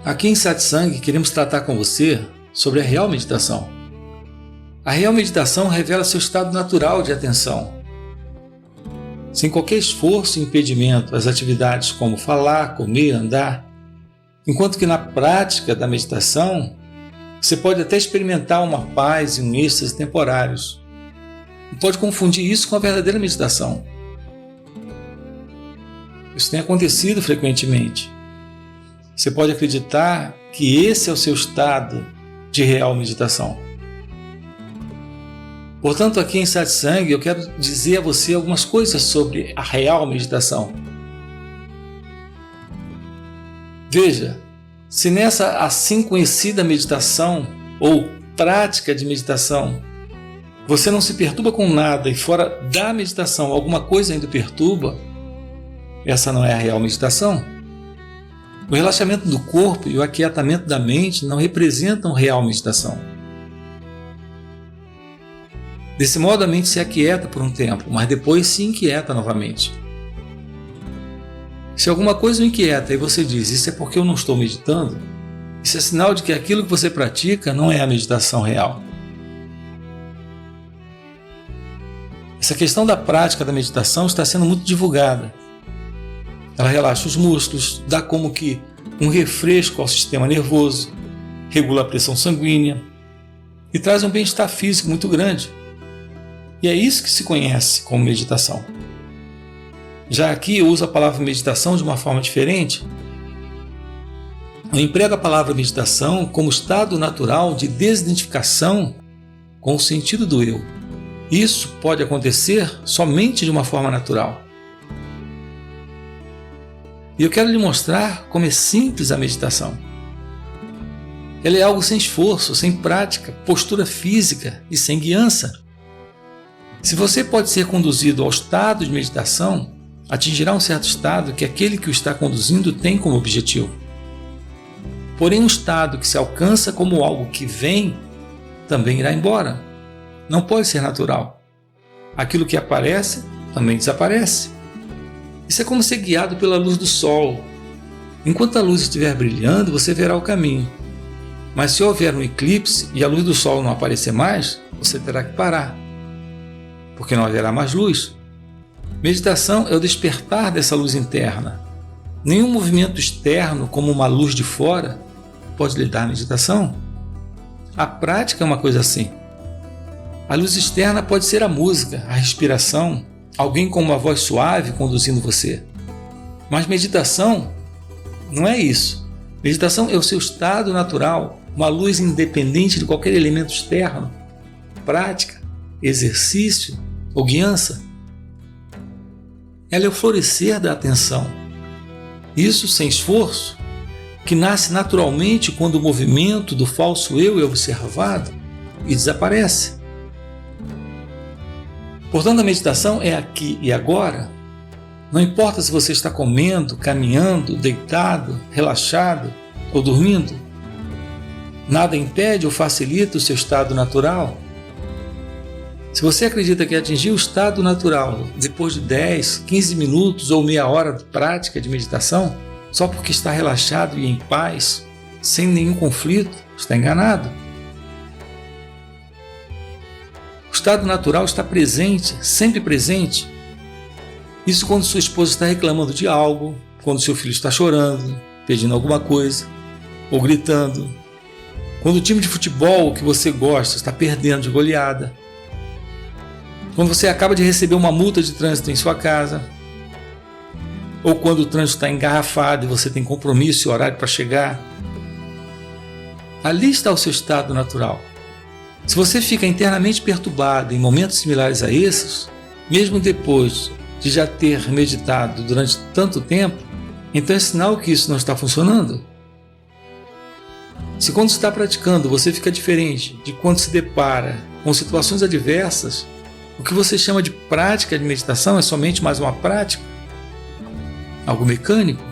Aqui em Satsang queremos tratar com você sobre a real meditação. A real meditação revela seu estado natural de atenção, sem qualquer esforço e impedimento às atividades como falar, comer, andar, enquanto que na prática da meditação você pode até experimentar uma paz e um êxtase temporários. E pode confundir isso com a verdadeira meditação. Isso tem acontecido frequentemente. Você pode acreditar que esse é o seu estado de real meditação. Portanto, aqui em Satsang eu quero dizer a você algumas coisas sobre a real meditação. Veja, se nessa assim conhecida meditação ou prática de meditação você não se perturba com nada e fora da meditação alguma coisa ainda perturba, essa não é a real meditação. O relaxamento do corpo e o aquietamento da mente não representam real meditação. Desse modo a mente se aquieta por um tempo, mas depois se inquieta novamente. Se alguma coisa o inquieta e você diz, isso é porque eu não estou meditando, isso é sinal de que aquilo que você pratica não é a meditação real. Essa questão da prática da meditação está sendo muito divulgada. Ela relaxa os músculos, dá como que um refresco ao sistema nervoso, regula a pressão sanguínea e traz um bem-estar físico muito grande. E é isso que se conhece como meditação. Já aqui eu uso a palavra meditação de uma forma diferente. Eu emprego a palavra meditação como estado natural de desidentificação com o sentido do eu. Isso pode acontecer somente de uma forma natural. E eu quero lhe mostrar como é simples a meditação. Ela é algo sem esforço, sem prática, postura física e sem guiança. Se você pode ser conduzido ao estado de meditação, atingirá um certo estado que aquele que o está conduzindo tem como objetivo. Porém, um estado que se alcança como algo que vem, também irá embora. Não pode ser natural. Aquilo que aparece, também desaparece. Isso é como ser guiado pela luz do sol. Enquanto a luz estiver brilhando, você verá o caminho. Mas se houver um eclipse e a luz do sol não aparecer mais, você terá que parar, porque não haverá mais luz. Meditação é o despertar dessa luz interna. Nenhum movimento externo, como uma luz de fora, pode lhe dar meditação. A prática é uma coisa assim. A luz externa pode ser a música, a respiração, alguém com uma voz suave conduzindo você. Mas meditação não é isso. Meditação é o seu estado natural, uma luz independente de qualquer elemento externo, prática, exercício ou guiança. Ela é o florescer da atenção. Isso sem esforço, que nasce naturalmente quando o movimento do falso eu é observado e desaparece. Portanto, a meditação é aqui e agora. Não importa se você está comendo, caminhando, deitado, relaxado ou dormindo. Nada impede ou facilita o seu estado natural. Se você acredita que atingiu o estado natural depois de 10, 15 minutos ou meia hora de prática de meditação, só porque está relaxado e em paz, sem nenhum conflito, está enganado. O estado natural está presente, sempre presente. Isso quando sua esposa está reclamando de algo, quando seu filho está chorando, pedindo alguma coisa, ou gritando. Quando o time de futebol que você gosta está perdendo de goleada. Quando você acaba de receber uma multa de trânsito em sua casa. Ou quando o trânsito está engarrafado e você tem compromisso e horário para chegar. Ali está o seu estado natural. Se você fica internamente perturbado em momentos similares a esses, mesmo depois de já ter meditado durante tanto tempo, então é sinal que isso não está funcionando. Se quando está praticando você fica diferente de quando se depara com situações adversas, o que você chama de prática de meditação é somente mais uma prática? Algo mecânico?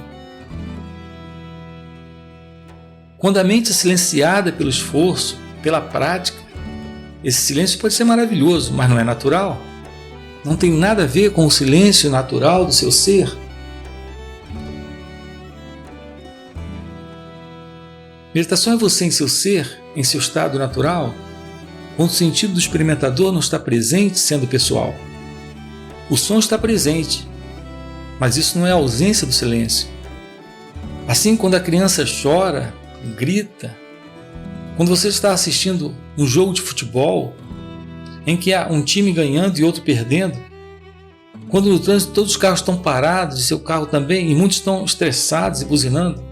Quando a mente é silenciada pelo esforço, pela prática, esse silêncio pode ser maravilhoso, mas não é natural. Não tem nada a ver com o silêncio natural do seu ser. Meditação é você em seu ser, em seu estado natural, quando o sentido do experimentador não está presente, sendo pessoal. O som está presente, mas isso não é a ausência do silêncio. Assim, quando a criança chora, grita, quando você está assistindo um jogo de futebol, em que há um time ganhando e outro perdendo, quando no trânsito todos os carros estão parados e seu carro também, e muitos estão estressados e buzinando,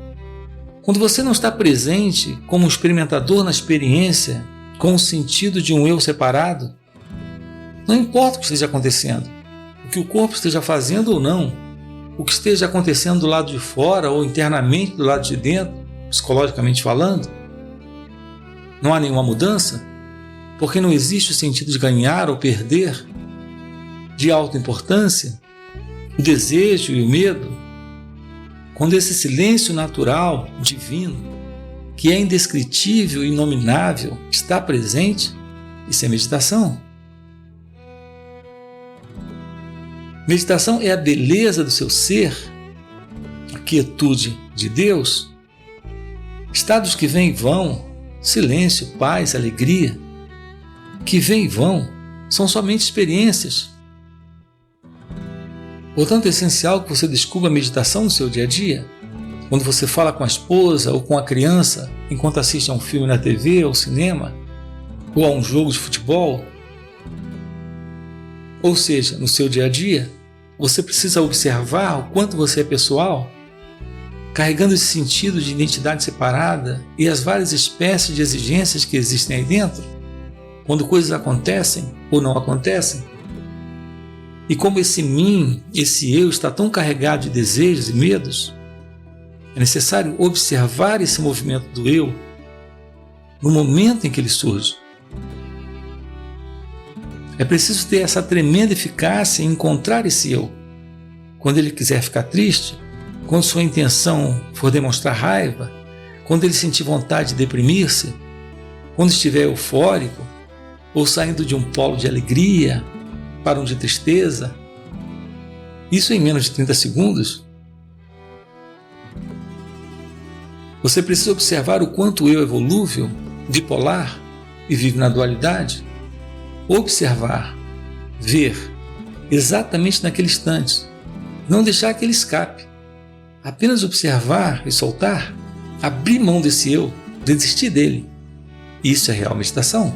quando você não está presente como um experimentador na experiência, com o sentido de um eu separado, não importa o que esteja acontecendo, o que o corpo esteja fazendo ou não, o que esteja acontecendo do lado de fora ou internamente do lado de dentro, psicologicamente falando, não há nenhuma mudança, porque não existe o sentido de ganhar ou perder, de autoimportância, o desejo e o medo. Quando esse silêncio natural, divino, que é indescritível e inominável, está presente, isso é meditação. Meditação é a beleza do seu ser, a quietude de Deus, estados que vêm e vão, silêncio, paz, alegria, que vêm e vão, são somente experiências. Portanto, é essencial que você descubra a meditação no seu dia a dia. Quando você fala com a esposa ou com a criança, enquanto assiste a um filme na TV ou cinema, ou a um jogo de futebol. Ou seja, no seu dia a dia, você precisa observar o quanto você é pessoal, carregando esse sentido de identidade separada e as várias espécies de exigências que existem aí dentro, quando coisas acontecem ou não acontecem. E como esse mim, esse eu está tão carregado de desejos e medos, é necessário observar esse movimento do eu no momento em que ele surge. É preciso ter essa tremenda eficácia em encontrar esse eu. Quando ele quiser ficar triste, quando sua intenção for demonstrar raiva, quando ele sentir vontade de deprimir-se, quando estiver eufórico ou saindo de um polo de alegria para um de tristeza, isso em menos de 30 segundos. Você precisa observar o quanto o eu é volúvel, bipolar e vive na dualidade. Observar, ver, exatamente naquele instante. Não deixar que ele escape. Apenas observar e soltar, abrir mão desse eu, desistir dele. Isso é real meditação.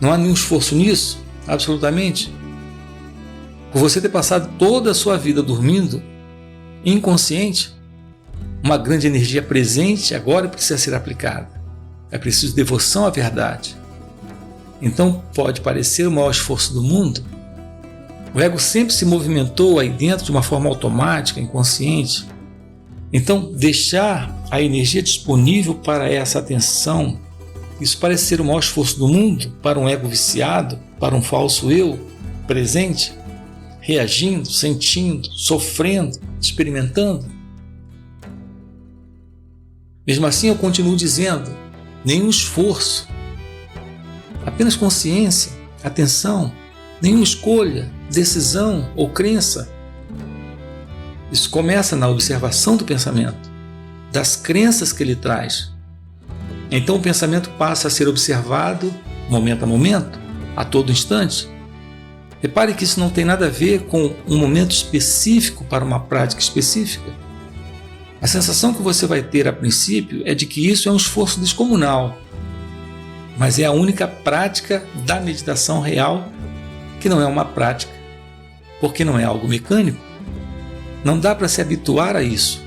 Não há nenhum esforço nisso, absolutamente. Por você ter passado toda a sua vida dormindo, inconsciente, uma grande energia presente agora precisa ser aplicada. É preciso devoção à verdade. Então pode parecer o maior esforço do mundo. O ego sempre se movimentou aí dentro de uma forma automática, inconsciente. Então deixar a energia disponível para essa atenção, isso parece ser o maior esforço do mundo para um ego viciado, para um falso eu presente, reagindo, sentindo, sofrendo, experimentando. Mesmo assim, eu continuo dizendo, nenhum esforço, apenas consciência, atenção, nenhuma escolha, decisão ou crença. Isso começa na observação do pensamento, das crenças que ele traz. Então o pensamento passa a ser observado momento a momento, a todo instante. Repare que isso não tem nada a ver com um momento específico para uma prática específica. A sensação que você vai ter a princípio é de que isso é um esforço descomunal, mas é a única prática da meditação real que não é uma prática, porque não é algo mecânico. Não dá para se habituar a isso.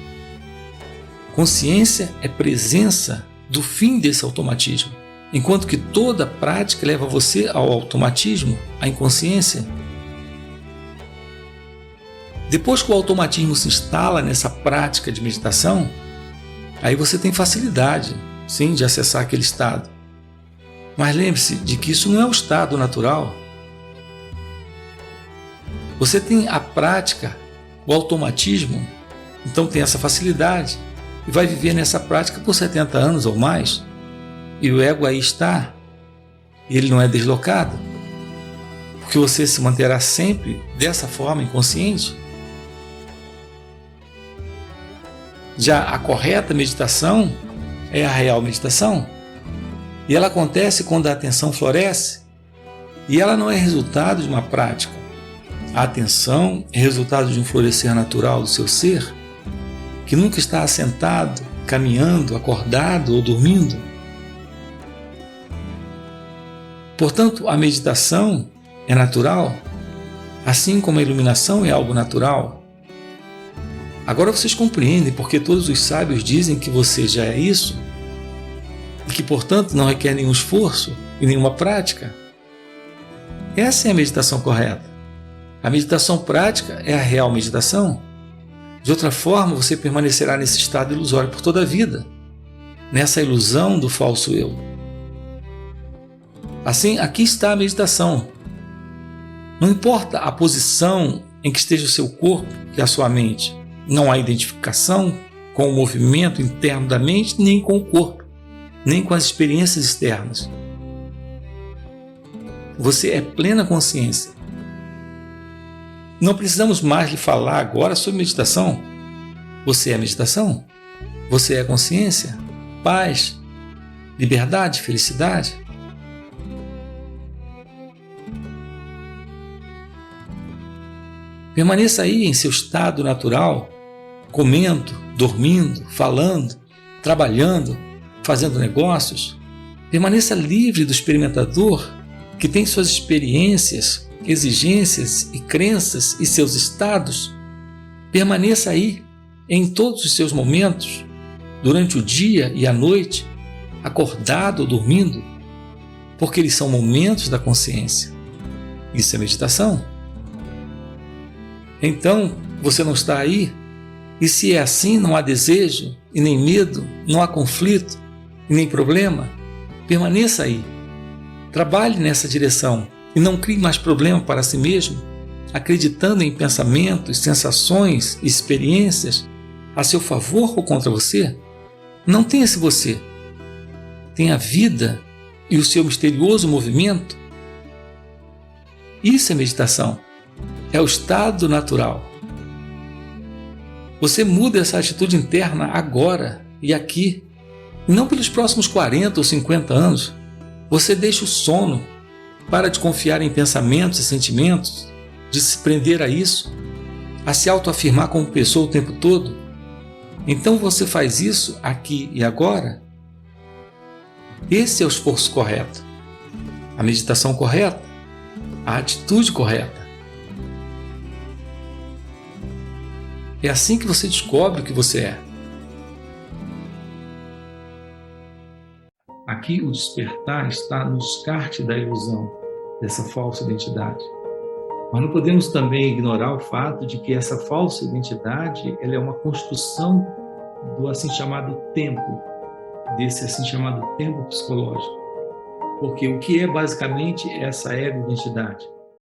Consciência é presença do fim desse automatismo, enquanto que toda prática leva você ao automatismo, à inconsciência. Depois que o automatismo se instala nessa prática de meditação, aí você tem facilidade, sim, de acessar aquele estado. Mas lembre-se de que isso não é o estado natural. Você tem a prática, o automatismo, então tem essa facilidade e vai viver nessa prática por 70 anos ou mais. E o ego aí está, e ele não é deslocado, porque você se manterá sempre dessa forma inconsciente. Já a correta meditação é a real meditação. E ela acontece quando a atenção floresce. E ela não é resultado de uma prática. A atenção é resultado de um florescer natural do seu ser, que nunca está assentado, caminhando, acordado ou dormindo. Portanto, a meditação é natural, assim como a iluminação é algo natural. Agora vocês compreendem porque todos os sábios dizem que você já é isso e que, portanto, não requer nenhum esforço e nenhuma prática. Essa é a meditação correta. A meditação prática é a real meditação. De outra forma, você permanecerá nesse estado ilusório por toda a vida, nessa ilusão do falso eu. Assim, aqui está a meditação. Não importa a posição em que esteja o seu corpo e a sua mente, não há identificação com o movimento interno da mente, nem com o corpo, nem com as experiências externas. Você é plena consciência. Não precisamos mais lhe falar agora sobre meditação. Você é meditação? Você é consciência, paz, liberdade, felicidade? Permaneça aí em seu estado natural, comendo, dormindo, falando, trabalhando, fazendo negócios. Permaneça livre do experimentador que tem suas experiências, exigências e crenças e seus estados. Permaneça aí em todos os seus momentos, durante o dia e a noite, acordado ou dormindo, porque eles são momentos da consciência. Isso é meditação. Então, você não está aí? E se é assim, não há desejo e nem medo, não há conflito e nem problema? Permaneça aí. Trabalhe nessa direção e não crie mais problema para si mesmo, acreditando em pensamentos, sensações e experiências a seu favor ou contra você. Não tem esse você. Tem a vida e o seu misterioso movimento. Isso é meditação. É o estado natural. Você muda essa atitude interna agora e aqui, e não pelos próximos 40 ou 50 anos. Você deixa o sono, para de confiar em pensamentos e sentimentos, de se prender a isso, a se autoafirmar como pessoa o tempo todo. Então você faz isso aqui e agora. Esse é o esforço correto, a meditação correta, a atitude correta. É assim que você descobre o que você é. Aqui o despertar está no descarte da ilusão, dessa falsa identidade. Mas não podemos também ignorar o fato de que essa falsa identidade ela é uma construção do assim chamado tempo, desse assim chamado tempo psicológico. Porque o que é basicamente essa ego-identidade?